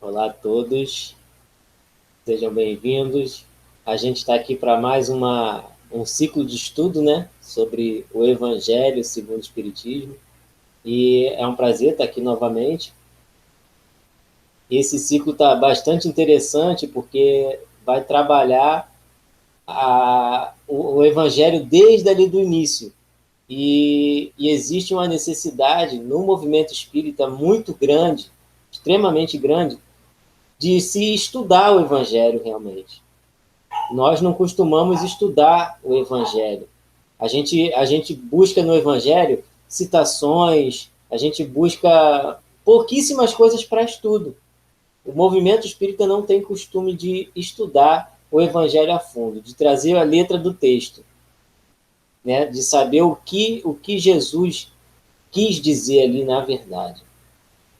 Olá a todos, sejam bem-vindos. A gente está aqui para mais um ciclo de estudo, né, sobre o Evangelho segundo o Espiritismo. E é um prazer estar aqui novamente. Esse ciclo está bastante interessante porque vai trabalhar o Evangelho desde ali do início. E existe uma necessidade no movimento espírita muito grande, extremamente grande, de se estudar o Evangelho realmente. Nós não costumamos estudar o Evangelho. A gente busca no Evangelho citações, a gente busca pouquíssimas coisas para estudo. O movimento espírita não tem costume de estudar o Evangelho a fundo, de trazer a letra do texto, né? De saber o que Jesus quis dizer ali na verdade,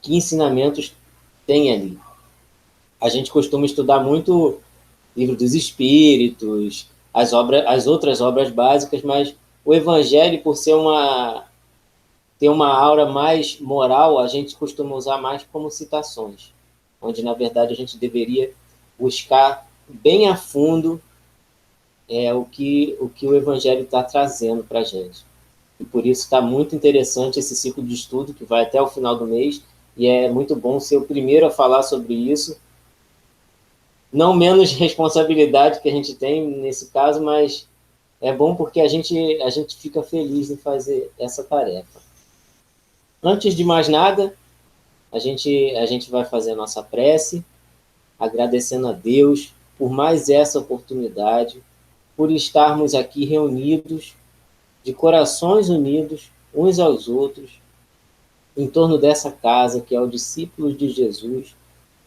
que ensinamentos tem ali. A gente costuma estudar muito Livro dos Espíritos, as outras obras básicas, mas o Evangelho, por ter uma aura mais moral, a gente costuma usar mais como citações, onde na verdade a gente deveria buscar bem a fundo o que o Evangelho está trazendo para a gente. E por isso está muito interessante esse ciclo de estudo que vai até o final do mês, e é muito bom ser o primeiro a falar sobre isso, não menos responsabilidade que a gente tem nesse caso, mas é bom porque a gente fica feliz em fazer essa tarefa. Antes de mais nada, a gente vai fazer a nossa prece, agradecendo a Deus por mais essa oportunidade, por estarmos aqui reunidos, de corações unidos, uns aos outros, em torno dessa casa que é o discípulos de Jesus,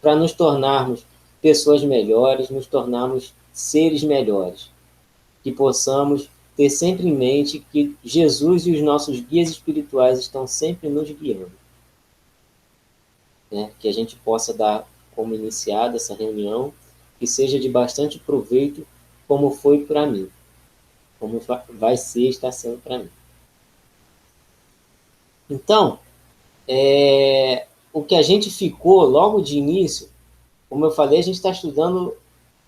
para nos tornarmos pessoas melhores, nos tornarmos seres melhores. Que possamos ter sempre em mente que Jesus e os nossos guias espirituais estão sempre nos guiando, né? Que a gente possa dar como iniciada essa reunião, que seja de bastante proveito, como foi para mim, como vai ser, está sendo para mim. Então, o que a gente ficou logo de início, como eu falei, a gente está estudando,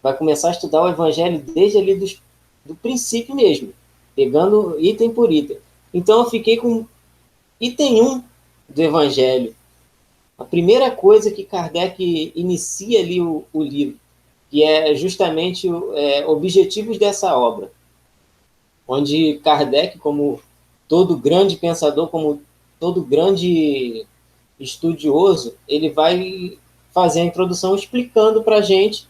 vai começar a estudar o Evangelho desde ali do princípio mesmo, pegando item por item. Então eu fiquei com item 1 do Evangelho. A primeira coisa que Kardec inicia ali o livro, que é justamente objetivos dessa obra, onde Kardec, como todo grande pensador, como todo grande estudioso, ele vai fazer a introdução explicando para a gente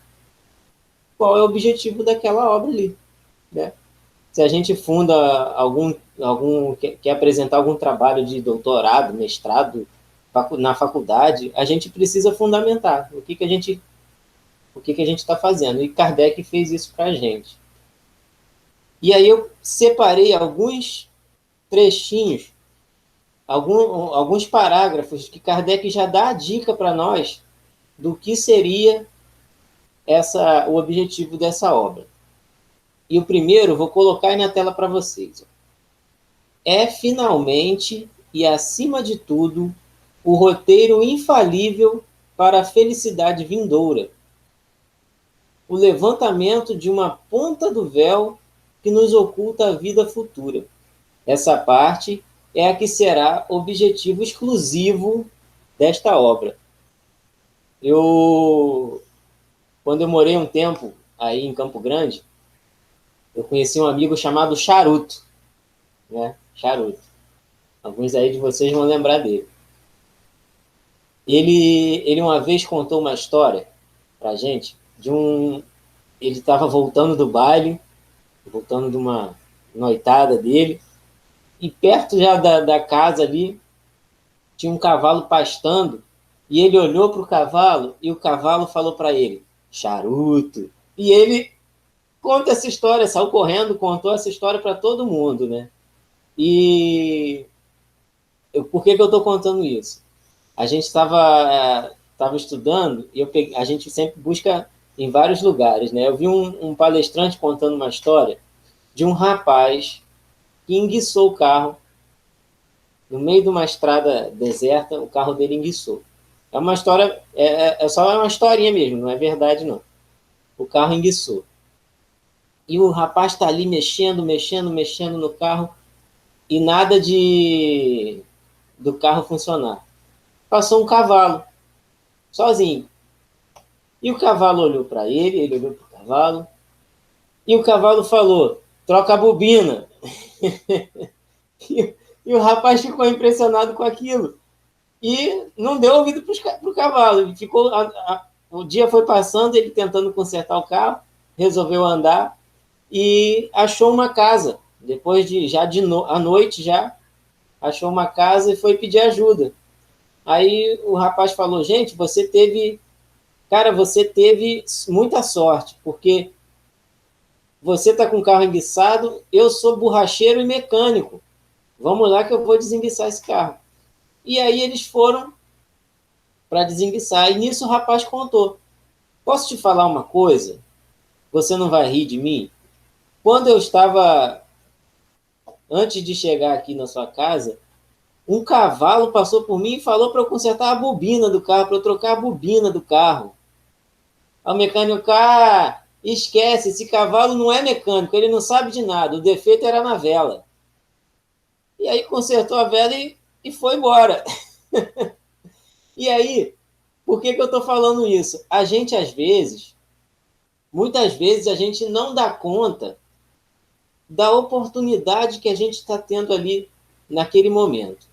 qual é o objetivo daquela obra ali, né? Se a gente funda quer apresentar algum trabalho de doutorado, mestrado na faculdade, a gente precisa fundamentar o que a gente está fazendo. E Kardec fez isso para a gente. E aí eu separei alguns trechinhos, alguns parágrafos que Kardec já dá a dica para nós do que seria o objetivo dessa obra. E o primeiro, vou colocar aí na tela para vocês. É finalmente e acima de tudo o roteiro infalível para a felicidade vindoura, o levantamento de uma ponta do véu que nos oculta a vida futura. Essa parte é a que será objetivo exclusivo desta obra. Quando eu morei um tempo aí em Campo Grande, eu conheci um amigo chamado Charuto, né? Charuto. Alguns aí de vocês vão lembrar dele. Ele uma vez contou uma história pra gente ele estava voltando do baile, voltando de uma noitada dele, e perto já da casa ali tinha um cavalo pastando, e ele olhou para o cavalo e o cavalo falou para ele: Charuto. E ele conta essa história, saiu correndo, contou essa história para todo mundo, né? E por que eu estou contando isso? A gente estava estudando e a gente sempre busca em vários lugares, né? Eu vi um palestrante contando uma história de um rapaz que enguiçou o carro no meio de uma estrada deserta, o carro dele enguiçou. É uma história, é só uma historinha mesmo, não é verdade, não. O carro enguiçou. E o rapaz está ali mexendo no carro e nada do carro funcionar. Passou um cavalo, sozinho. E o cavalo olhou para ele olhou para o cavalo, e o cavalo falou, troca a bobina. E o rapaz ficou impressionado com aquilo. E não deu ouvido para o cavalo. Ele ficou, o dia foi passando, ele tentando consertar o carro, resolveu andar e achou uma casa. Depois à noite já, achou uma casa e foi pedir ajuda. Aí o rapaz falou, gente, você teve muita sorte, porque você está com o carro enguiçado, eu sou borracheiro e mecânico. Vamos lá que eu vou desenguiçar esse carro. E aí eles foram para desenguiçar. E nisso o rapaz contou. Posso te falar uma coisa? Você não vai rir de mim? Quando eu estava, antes de chegar aqui na sua casa, um cavalo passou por mim e falou para eu consertar a bobina do carro, para eu trocar a bobina do carro. Aí o mecânico, esquece, esse cavalo não é mecânico, ele não sabe de nada, o defeito era na vela. E aí consertou a vela e foi embora. E aí, por que eu estou falando isso? A gente, às vezes, muitas vezes, a gente não dá conta da oportunidade que a gente está tendo ali naquele momento.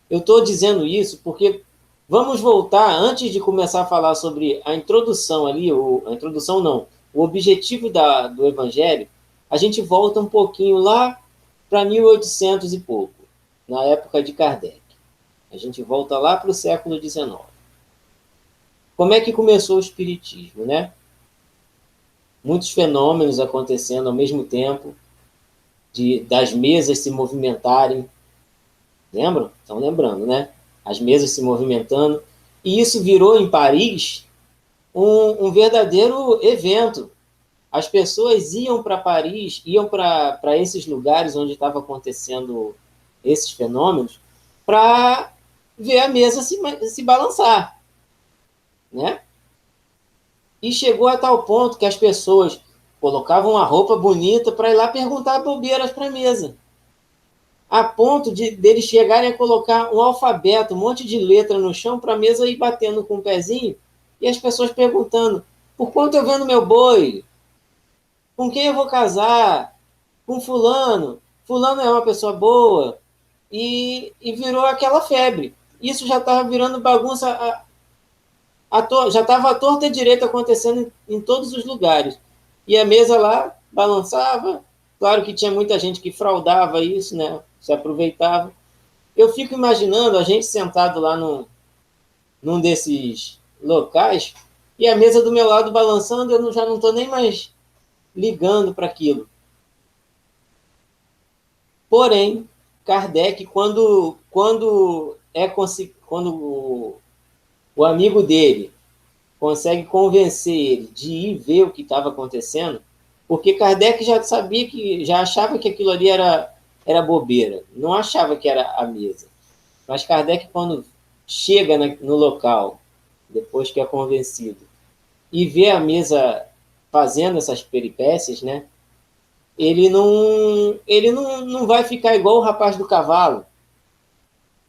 Eu estou dizendo isso porque vamos voltar, antes de começar a falar sobre a introdução ali, a introdução não, o objetivo do Evangelho, a gente volta um pouquinho lá para 1800 e pouco, na época de Kardec. A gente volta lá para o século XIX. Como é que começou o Espiritismo, né? Muitos fenômenos acontecendo ao mesmo tempo, das mesas se movimentarem. Lembram? Estão lembrando, né? As mesas se movimentando. E isso virou, em Paris, um verdadeiro evento. As pessoas iam para Paris, iam para esses lugares onde estava acontecendo esses fenômenos, para ver a mesa se balançar, né? E chegou a tal ponto que as pessoas colocavam uma roupa bonita para ir lá perguntar bobeiras para a mesa. A ponto deles chegarem a colocar um alfabeto, um monte de letra no chão para a mesa ir batendo com o pezinho e as pessoas perguntando, por quanto eu vendo meu boi? Com quem eu vou casar? Com fulano? Fulano é uma pessoa boa? E virou aquela febre. Isso já estava virando bagunça, já estava a torta e direita acontecendo em todos os lugares. E a mesa lá balançava. Claro que tinha muita gente que fraudava isso, né? Se aproveitava. Eu fico imaginando a gente sentado lá num desses locais e a mesa do meu lado balançando, eu já não estou nem mais ligando para aquilo. Porém, Kardec, quando o amigo dele consegue convencer ele de ir ver o que estava acontecendo, porque Kardec já achava que aquilo ali era bobeira, não achava que era a mesa. Mas Kardec, quando chega no local, depois que é convencido, e vê a mesa fazendo essas peripécias, né? Ele não vai ficar igual o rapaz do cavalo.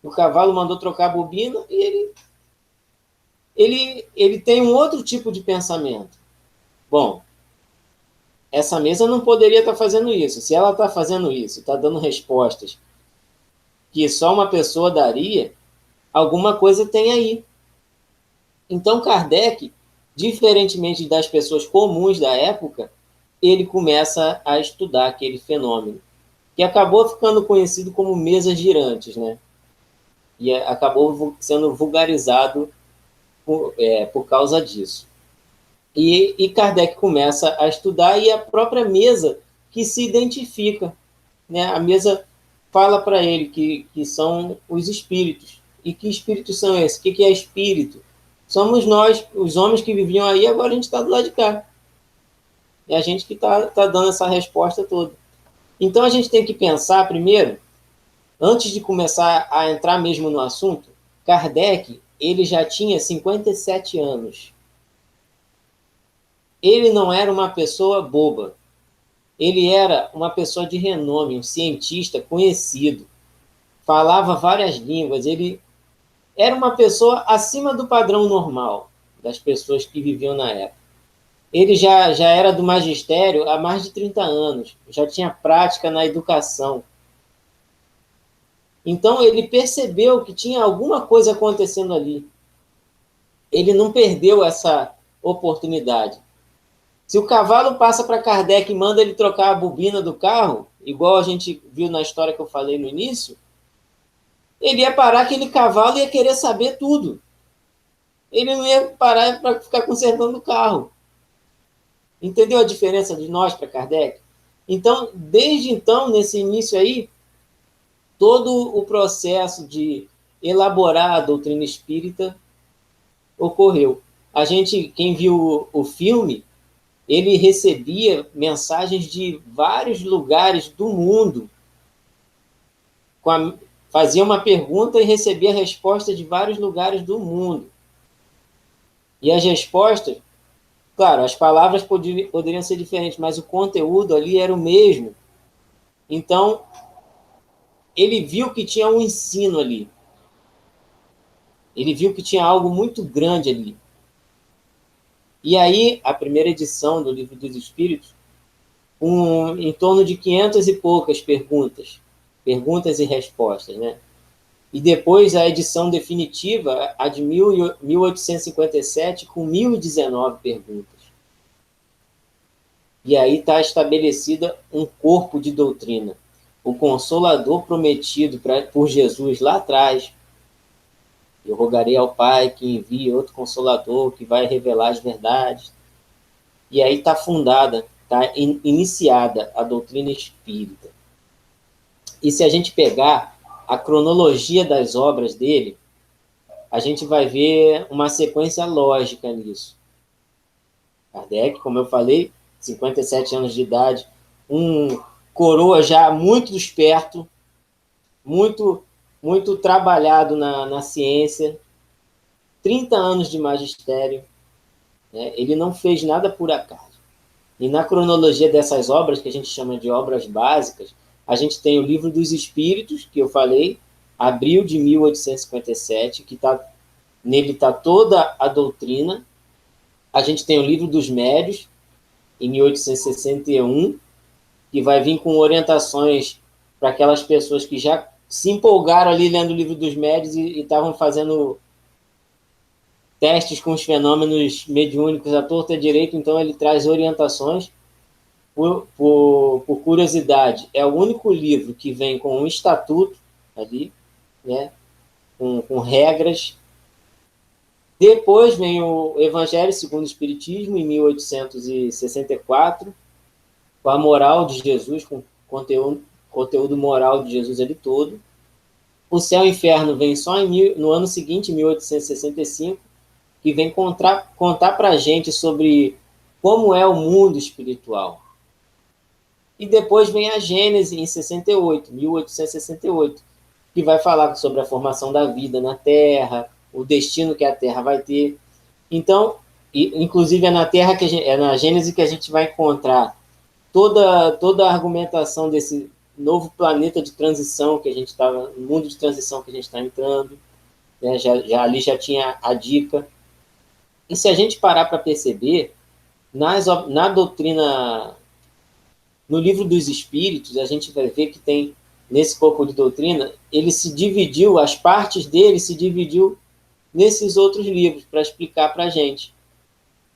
O cavalo mandou trocar a bobina e ele tem um outro tipo de pensamento. Bom, essa mesa não poderia estar fazendo isso. Se ela está fazendo isso, está dando respostas que só uma pessoa daria, alguma coisa tem aí. Então, Kardec, diferentemente das pessoas comuns da época, ele começa a estudar aquele fenômeno, que acabou ficando conhecido como mesas girantes, né? E acabou sendo vulgarizado por causa disso. E Kardec começa a estudar e a própria mesa que se identifica, né? A mesa fala para ele que são os espíritos. E que espíritos são esses? O que é espírito? Somos nós, os homens que viviam aí, agora a gente está do lado de cá. É a gente que está dando essa resposta toda. Então a gente tem que pensar primeiro, antes de começar a entrar mesmo no assunto, Kardec, ele já tinha 57 anos. Ele não era uma pessoa boba. Ele era uma pessoa de renome, um cientista conhecido. Falava várias línguas. Ele era uma pessoa acima do padrão normal das pessoas que viviam na época. Ele já era do magistério há mais de 30 anos. Já tinha prática na educação. Então, ele percebeu que tinha alguma coisa acontecendo ali. Ele não perdeu essa oportunidade. Se o cavalo passa para Kardec e manda ele trocar a bobina do carro, igual a gente viu na história que eu falei no início, ele ia parar aquele cavalo e ia querer saber tudo. Ele não ia parar para ficar consertando o carro. Entendeu a diferença de nós para Kardec? Então, desde então, nesse início aí, todo o processo de elaborar a doutrina espírita ocorreu. A gente, quem viu o filme, ele recebia mensagens de vários lugares do mundo. Fazia uma pergunta e recebia resposta de vários lugares do mundo. E as respostas, claro, as palavras poderiam ser diferentes, mas o conteúdo ali era o mesmo. Então, ele viu que tinha um ensino ali. Ele viu que tinha algo muito grande ali. E aí, a primeira edição do Livro dos Espíritos, em torno de 500 e poucas perguntas e respostas, né? E depois a edição definitiva, a de 1857, com 1019 perguntas. E aí está estabelecida um corpo de doutrina. O Consolador prometido por Jesus lá atrás. Eu rogarei ao Pai que envie outro Consolador que vai revelar as verdades. E aí está fundada, está iniciada a doutrina espírita. E se a gente pegar a cronologia das obras dele, a gente vai ver uma sequência lógica nisso. Kardec, como eu falei, 57 anos de idade, um coroa já muito desperto, muito trabalhado na ciência, 30 anos de magistério, né? Ele não fez nada por acaso. E na cronologia dessas obras, que a gente chama de obras básicas, a gente tem o Livro dos Espíritos, que eu falei, abril de 1857, nele está toda a doutrina. A gente tem o Livro dos Médios, em 1861, que vai vir com orientações para aquelas pessoas que já se empolgaram ali lendo o Livro dos Médios e estavam fazendo testes com os fenômenos mediúnicos à torta e à direita. Então ele traz orientações. Por curiosidade, é o único livro que vem com um estatuto ali, né, com regras. Depois vem o Evangelho segundo o Espiritismo, em 1864, com a moral de Jesus, com conteúdo moral de Jesus ali todo. O Céu e o Inferno vem só no ano seguinte, em 1865, que vem contar para a gente sobre como é o mundo espiritual. E depois vem a Gênese, em 1868, que vai falar sobre a formação da vida na Terra, o destino que a Terra vai ter. Então, inclusive é na Terra é na Gênese que a gente vai encontrar toda a argumentação desse novo planeta de transição que a gente estava, no mundo de transição que a gente está entrando, né? Ali já tinha a dica. E se a gente parar para perceber, na doutrina, no Livro dos Espíritos, a gente vai ver que tem, nesse corpo de doutrina, ele se dividiu, as partes dele se dividiu nesses outros livros para explicar para a gente.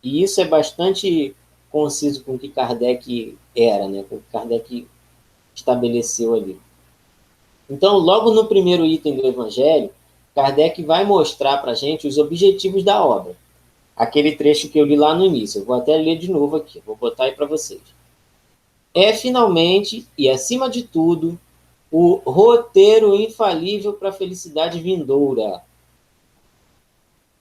E isso é bastante conciso com o que Kardec era, né? Com o que Kardec estabeleceu ali. Então, logo no primeiro item do Evangelho, Kardec vai mostrar para a gente os objetivos da obra. Aquele trecho que eu li lá no início. Eu vou até ler de novo aqui, vou botar aí para vocês. É finalmente, e acima de tudo, o roteiro infalível para a felicidade vindoura.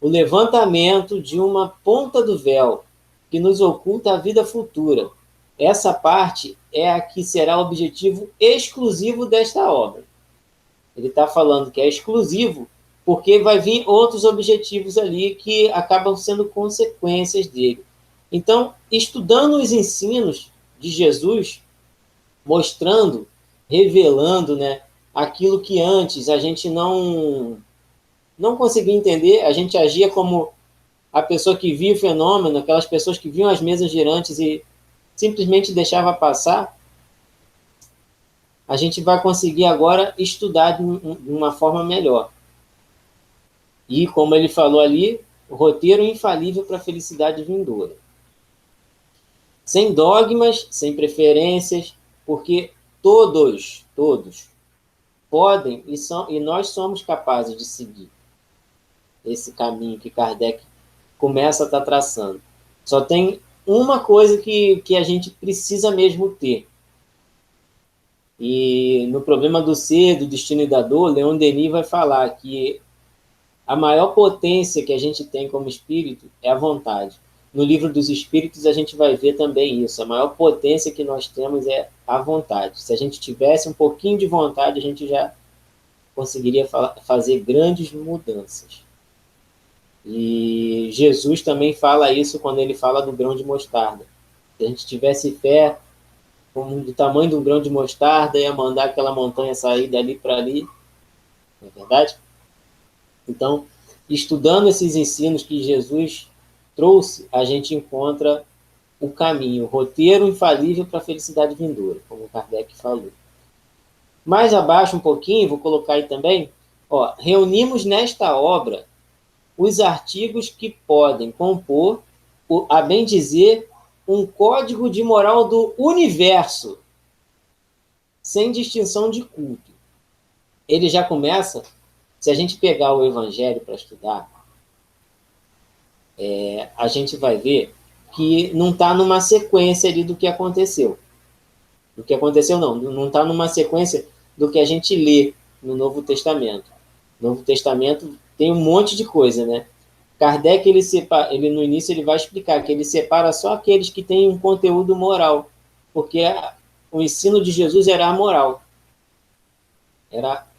O levantamento de uma ponta do véu que nos oculta a vida futura. Essa parte é a que será o objetivo exclusivo desta obra. Ele está falando que é exclusivo porque vai vir outros objetivos ali que acabam sendo consequências dele. Então, estudando os ensinos de Jesus, mostrando, revelando, né, aquilo que antes a gente não conseguia entender, a gente agia como a pessoa que via o fenômeno, aquelas pessoas que viam as mesas girantes e simplesmente deixava passar, a gente vai conseguir agora estudar de uma forma melhor. E, como ele falou ali, o roteiro infalível para a felicidade vindoura. Sem dogmas, sem preferências, porque todos podem e nós somos capazes de seguir esse caminho que Kardec começa a estar traçando. Só tem uma coisa que a gente precisa mesmo ter. E no Problema do Ser, do Destino e da Dor, Leon Denis vai falar que a maior potência que a gente tem como espírito é a vontade. No Livro dos Espíritos a gente vai ver também isso. A maior potência que nós temos é a vontade. Se a gente tivesse um pouquinho de vontade, a gente já conseguiria fazer grandes mudanças. E Jesus também fala isso quando ele fala do grão de mostarda. Se a gente tivesse fé do tamanho de um grão de mostarda, ia mandar aquela montanha sair dali para ali. Não é verdade? Então, estudando esses ensinos que Jesus trouxe, a gente encontra o caminho, o roteiro infalível para a felicidade vindoura, como Kardec falou. Mais abaixo um pouquinho, vou colocar aí também, reunimos nesta obra os artigos que podem compor, a bem dizer, um código de moral do universo, sem distinção de culto. Ele já começa, se a gente pegar o Evangelho para estudar, a gente vai ver que não está numa sequência ali do que aconteceu. Do que aconteceu, não está numa sequência do que a gente lê no Novo Testamento. No Novo Testamento tem um monte de coisa, né? Kardec, ele no início, ele vai explicar que ele separa só aqueles que têm um conteúdo moral, porque o ensino de Jesus era a moral.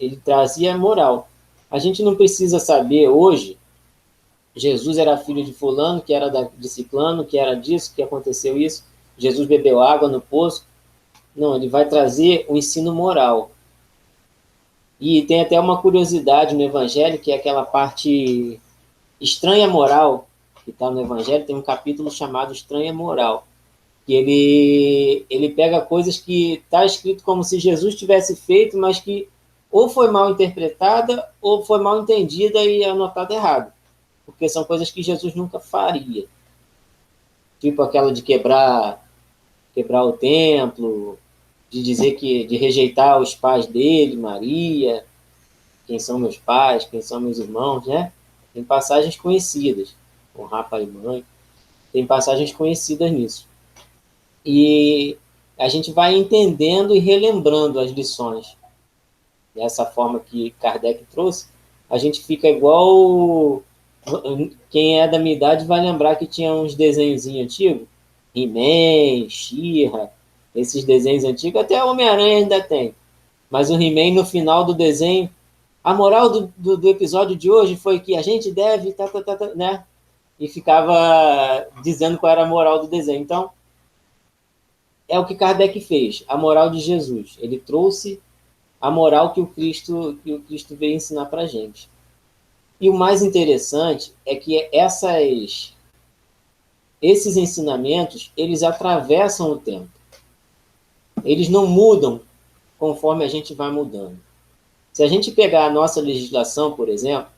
Ele trazia a moral. A gente não precisa saber hoje, Jesus era filho de fulano, que era de ciclano, que era disso, que aconteceu isso, Jesus bebeu água no poço. Não, ele vai trazer o ensino moral. E tem até uma curiosidade no Evangelho, que é aquela parte estranha moral, que está no Evangelho, tem um capítulo chamado Estranha Moral, que ele pega coisas que está escrito como se Jesus tivesse feito, mas que ou foi mal interpretada ou foi mal entendida e anotada errado, porque são coisas que Jesus nunca faria. Tipo aquela de quebrar o templo, de rejeitar os pais dele, Maria, quem são meus pais, quem são meus irmãos, né? Tem passagens conhecidas, honrar pai e mãe, tem passagens conhecidas nisso. E a gente vai entendendo e relembrando as lições. Dessa forma que Kardec trouxe, a gente fica igual... Quem é da minha idade vai lembrar que tinha uns desenhos antigos, He-Man, She-Ra, esses desenhos antigos, até Homem-Aranha ainda tem. Mas o He-Man, no final do desenho, a moral do episódio de hoje foi que a gente deve, né? E ficava dizendo qual era a moral do desenho. Então, é o que Kardec fez, a moral de Jesus. Ele trouxe a moral que o Cristo veio ensinar para a gente. E o mais interessante é que esses ensinamentos, eles atravessam o tempo. Eles não mudam conforme a gente vai mudando. Se a gente pegar a nossa legislação, por exemplo,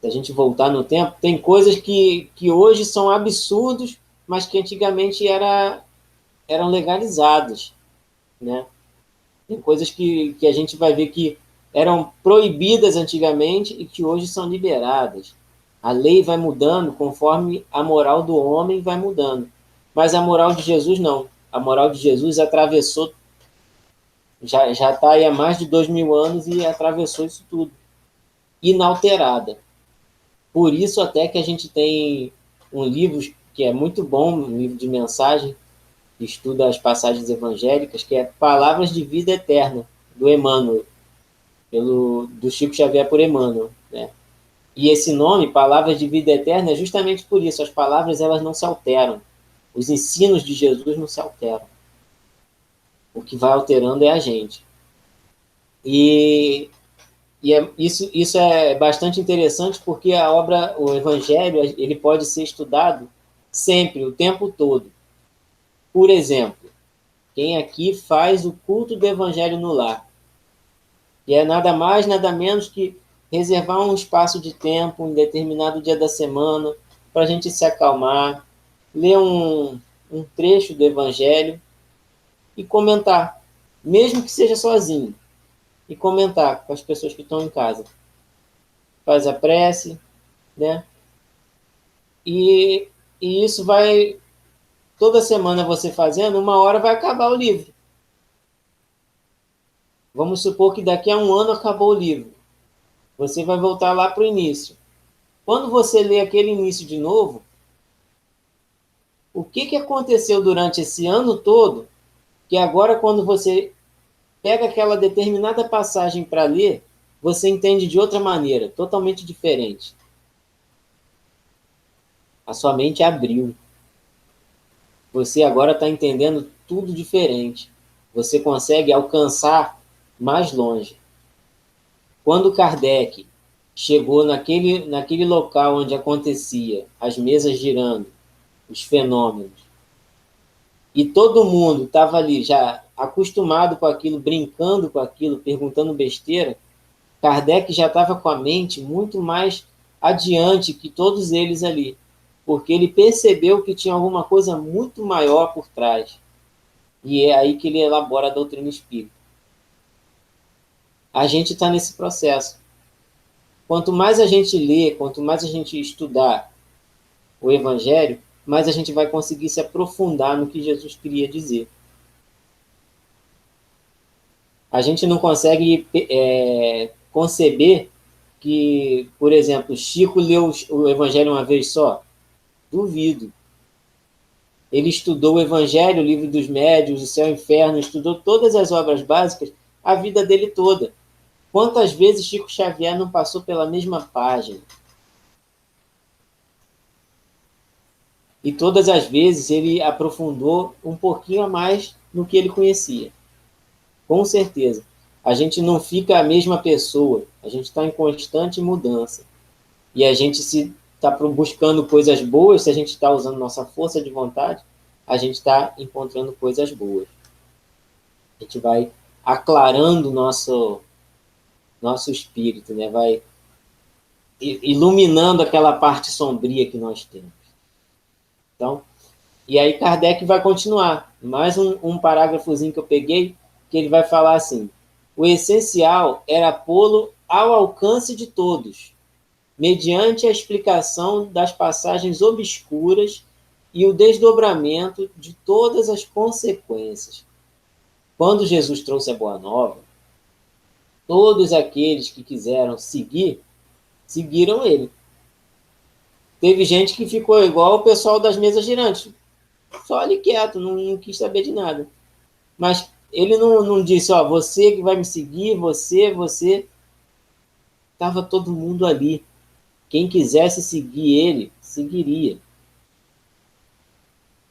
se a gente voltar no tempo, tem coisas que hoje são absurdos, mas que antigamente eram legalizadas, né? Tem coisas que a gente vai ver que eram proibidas antigamente e que hoje são liberadas. A lei vai mudando conforme a moral do homem vai mudando. Mas a moral de Jesus não. A moral de Jesus atravessou, já está aí há mais de 2000 anos e atravessou isso tudo, inalterada. Por isso até que a gente tem um livro que é muito bom, um livro de mensagem, que estuda as passagens evangélicas, que é Palavras de Vida Eterna, do Emmanuel. do Chico Xavier por Emmanuel, né? E esse nome, Palavras de Vida Eterna, é justamente por isso. As palavras, elas não se alteram. Os ensinos de Jesus não se alteram. O que vai alterando é a gente. Isso é bastante interessante porque a obra, o Evangelho, ele pode ser estudado sempre, o tempo todo. Por exemplo, quem aqui faz o culto do Evangelho no lar? E é nada mais, nada menos que reservar um espaço de tempo, um determinado dia da semana, para a gente se acalmar, ler um trecho do Evangelho e comentar, mesmo que seja sozinho, e comentar com as pessoas que estão em casa. Faz a prece, né? E, e isso vai, toda semana você fazendo, uma hora vai acabar o livro. Vamos supor que daqui a um ano acabou o livro. Você vai voltar lá para o início. Quando você lê aquele início de novo, o que aconteceu durante esse ano todo, que agora quando você pega aquela determinada passagem para ler, você entende de outra maneira, totalmente diferente. A sua mente abriu. Você agora está entendendo tudo diferente. Você consegue alcançar mais longe. Quando Kardec chegou naquele local onde acontecia as mesas girando, os fenômenos, e todo mundo estava ali já acostumado com aquilo, brincando com aquilo, perguntando besteira, Kardec já estava com a mente muito mais adiante que todos eles ali, porque ele percebeu que tinha alguma coisa muito maior por trás. E é aí que ele elabora a doutrina espírita. A gente está nesse processo. Quanto mais a gente lê, quanto mais a gente estudar o Evangelho, mais a gente vai conseguir se aprofundar no que Jesus queria dizer. A gente não consegue conceber que, por exemplo, Chico leu o Evangelho uma vez só. Duvido. Ele estudou o Evangelho, o Livro dos Médiuns, o Céu e o Inferno, estudou todas as obras básicas a vida dele toda. Quantas vezes Chico Xavier não passou pela mesma página? E todas as vezes ele aprofundou um pouquinho a mais no que ele conhecia. Com certeza. A gente não fica a mesma pessoa. A gente está em constante mudança. E a gente se está buscando coisas boas, se a gente está usando nossa força de vontade, a gente está encontrando coisas boas. A gente vai aclarando o nosso espírito, né? Vai iluminando aquela parte sombria que nós temos. Então, e aí Kardec vai continuar. Mais um parágrafozinho que eu peguei, que ele vai falar assim: o essencial era pô-lo ao alcance de todos, mediante a explicação das passagens obscuras e o desdobramento de todas as consequências. Quando Jesus trouxe a Boa Nova, todos aqueles que quiseram seguir, seguiram ele. Teve gente que ficou igual o pessoal das mesas girantes, só ali quieto, não quis saber de nada. Mas ele não disse, ó, você que vai me seguir, você. Estava todo mundo ali. Quem quisesse seguir ele, seguiria.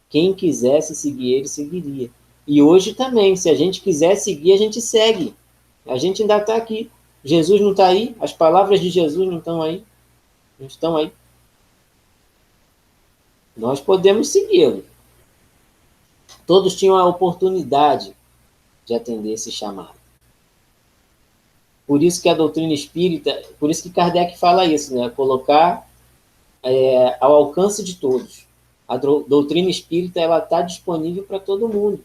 Quem quisesse seguir ele, seguiria. E hoje também, se a gente quiser seguir, a gente segue. A gente ainda está aqui. Jesus não está aí, as palavras de Jesus não estão aí. Não estão aí. Nós podemos segui-lo. Todos tinham a oportunidade de atender esse chamado. Por isso que a doutrina espírita, por isso que Kardec fala isso, né? Colocar ao alcance de todos. A doutrina espírita ela está disponível para todo mundo.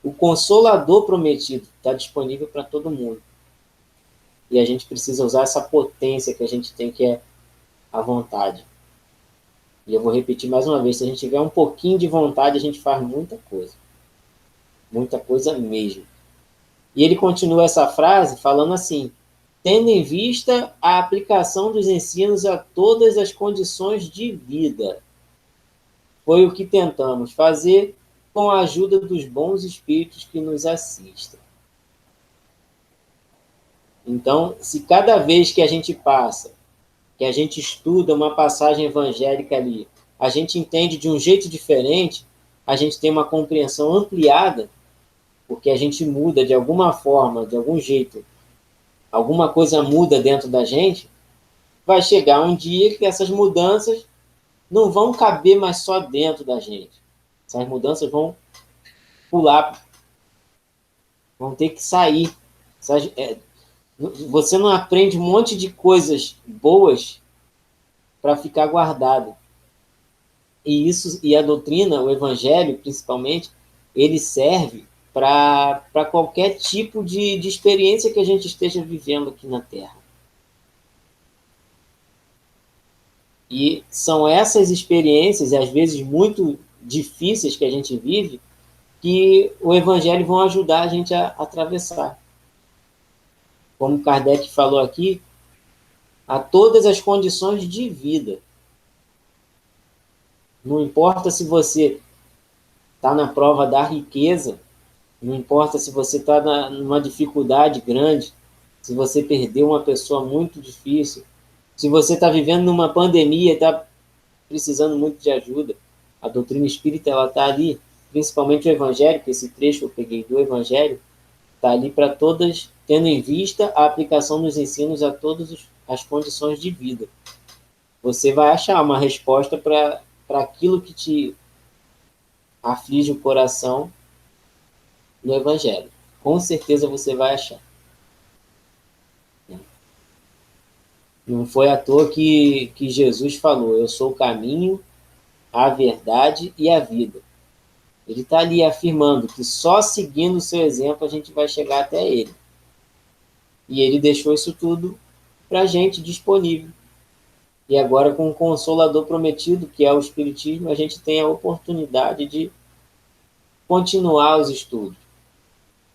O Consolador prometido está disponível para todo mundo. E a gente precisa usar essa potência que a gente tem, que é a vontade. E eu vou repetir mais uma vez, se a gente tiver um pouquinho de vontade, a gente faz muita coisa. Muita coisa mesmo. E ele continua essa frase falando assim: tendo em vista a aplicação dos ensinos a todas as condições de vida. Foi o que tentamos fazer com a ajuda dos bons espíritos que nos assistem. Então, se cada vez que a gente passa, que a gente estuda uma passagem evangélica ali, a gente entende de um jeito diferente, a gente tem uma compreensão ampliada, porque a gente muda de alguma forma, de algum jeito, alguma coisa muda dentro da gente, vai chegar um dia que essas mudanças não vão caber mais só dentro da gente. Essas mudanças vão pular, vão ter que sair. Você não aprende um monte de coisas boas para ficar guardado. E a doutrina, o evangelho principalmente, ele serve para qualquer tipo de experiência que a gente esteja vivendo aqui na Terra. E são essas experiências, e às vezes muito difíceis que a gente vive, que o evangelho vão ajudar a gente a atravessar. Como Kardec falou aqui, a todas as condições de vida. Não importa se você está na prova da riqueza, não importa se você está numa dificuldade grande, se você perdeu uma pessoa muito difícil, se você está vivendo numa pandemia e está precisando muito de ajuda, a doutrina espírita está ali, principalmente o evangelho, que esse trecho eu peguei do evangelho, está ali para todas, tendo em vista a aplicação dos ensinos a todas as condições de vida. Você vai achar uma resposta para aquilo que te aflige o coração no evangelho. Com certeza você vai achar. Não foi à toa que Jesus falou, eu sou o caminho, a verdade e a vida. Ele está ali afirmando que só seguindo o seu exemplo a gente vai chegar até ele. E ele deixou isso tudo para a gente disponível. E agora, com o Consolador prometido, que é o Espiritismo, a gente tem a oportunidade de continuar os estudos.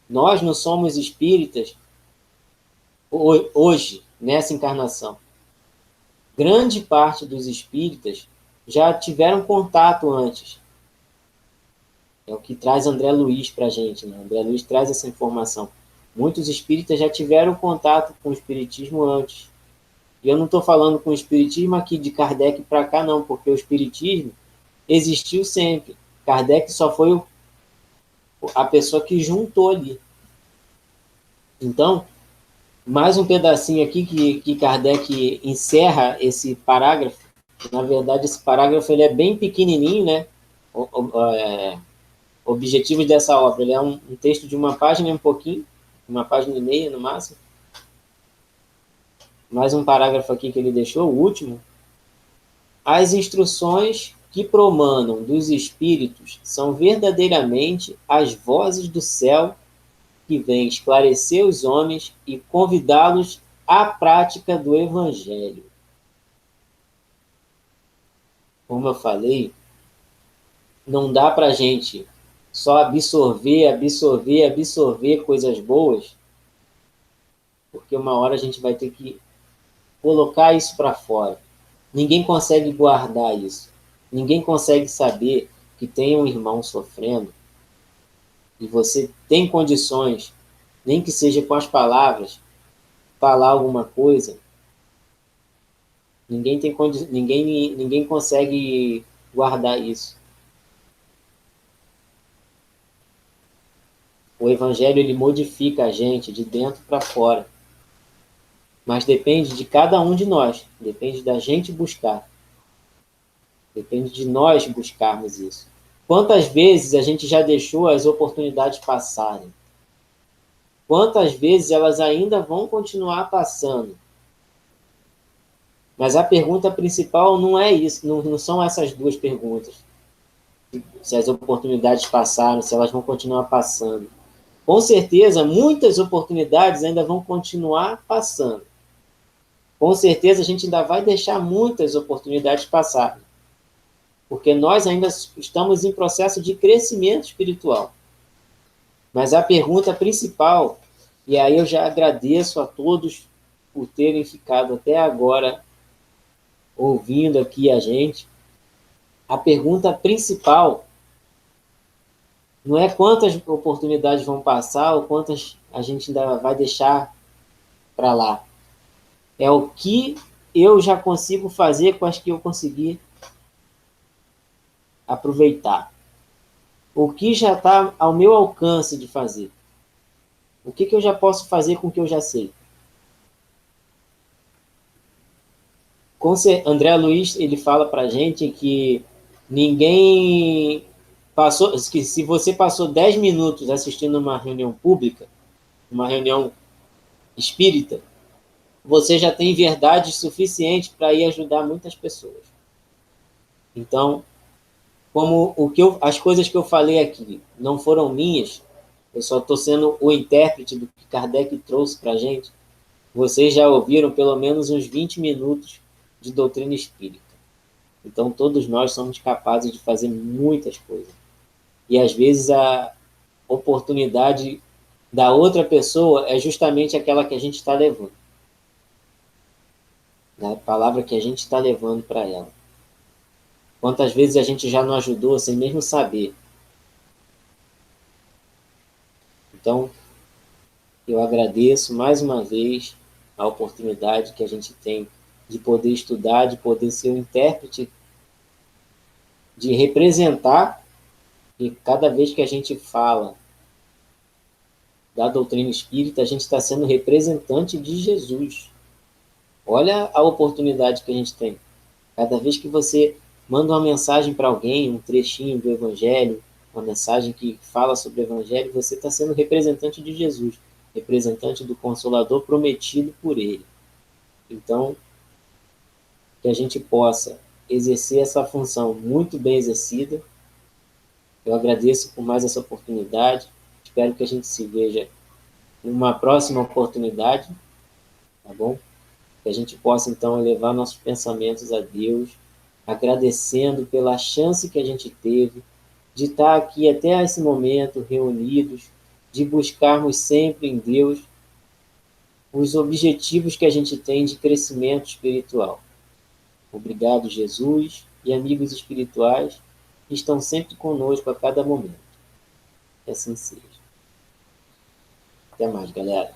Nós não somos espíritas hoje, nessa encarnação. Grande parte dos espíritas já tiveram contato antes. É o que traz André Luiz para a gente. Né? André Luiz traz essa informação. Muitos espíritas já tiveram contato com o espiritismo antes. E eu não estou falando com o espiritismo aqui de Kardec para cá, não, porque o espiritismo existiu sempre. Kardec só foi a pessoa que juntou ali. Então, mais um pedacinho aqui que Kardec encerra esse parágrafo. Na verdade, esse parágrafo ele é bem pequenininho, né? Objetivos dessa obra. Ele é um texto de uma página e um pouquinho, uma página e meia no máximo. Mais um parágrafo aqui que ele deixou, o último. As instruções que promanam dos espíritos são verdadeiramente as vozes do céu que vêm esclarecer os homens e convidá-los à prática do Evangelho. Como eu falei, não dá para a gente só absorver coisas boas, porque uma hora a gente vai ter que colocar isso para fora. Ninguém consegue guardar isso. Ninguém consegue saber que tem um irmão sofrendo e você tem condições, nem que seja com as palavras, falar alguma coisa. Ninguém consegue guardar isso. O evangelho ele modifica a gente de dentro para fora. Mas depende de cada um de nós, depende da gente buscar. Depende de nós buscarmos isso. Quantas vezes a gente já deixou as oportunidades passarem? Quantas vezes elas ainda vão continuar passando? Mas a pergunta principal não é isso, não são essas duas perguntas. Se as oportunidades passaram, se elas vão continuar passando. Com certeza, muitas oportunidades ainda vão continuar passando. Com certeza, a gente ainda vai deixar muitas oportunidades passar. Porque nós ainda estamos em processo de crescimento espiritual. Mas a pergunta principal, e aí eu já agradeço a todos por terem ficado até agora ouvindo aqui a gente, a pergunta principal não é quantas oportunidades vão passar ou quantas a gente ainda vai deixar para lá. É o que eu já consigo fazer com as que eu consegui aproveitar. O que já está ao meu alcance de fazer. O que eu já posso fazer com o que eu já sei. André Luiz, ele fala para a gente que ninguém passou, que se você passou 10 minutos assistindo uma reunião pública, uma reunião espírita, você já tem verdade suficiente para ir ajudar muitas pessoas. Então, como as coisas que eu falei aqui não foram minhas, eu só estou sendo o intérprete do que Kardec trouxe para a gente, vocês já ouviram pelo menos uns 20 minutos de doutrina espírita. Então, todos nós somos capazes de fazer muitas coisas. E, às vezes, a oportunidade da outra pessoa é justamente aquela que a gente está levando. A palavra que a gente está levando para ela. Quantas vezes a gente já não ajudou sem mesmo saber? Então, eu agradeço mais uma vez a oportunidade que a gente tem de poder estudar, de poder ser o intérprete, de representar, e cada vez que a gente fala da doutrina espírita, a gente está sendo representante de Jesus. Olha a oportunidade que a gente tem. Cada vez que você manda uma mensagem para alguém, um trechinho do Evangelho, uma mensagem que fala sobre o Evangelho, você está sendo representante de Jesus, representante do Consolador prometido por Ele. Então, que a gente possa exercer essa função muito bem exercida. Eu agradeço por mais essa oportunidade. Espero que a gente se veja numa próxima oportunidade, tá bom? Que a gente possa, então, elevar nossos pensamentos a Deus, agradecendo pela chance que a gente teve de estar aqui até esse momento reunidos, de buscarmos sempre em Deus os objetivos que a gente tem de crescimento espiritual. Obrigado, Jesus, e amigos espirituais que estão sempre conosco a cada momento. Que assim seja. Até mais, galera.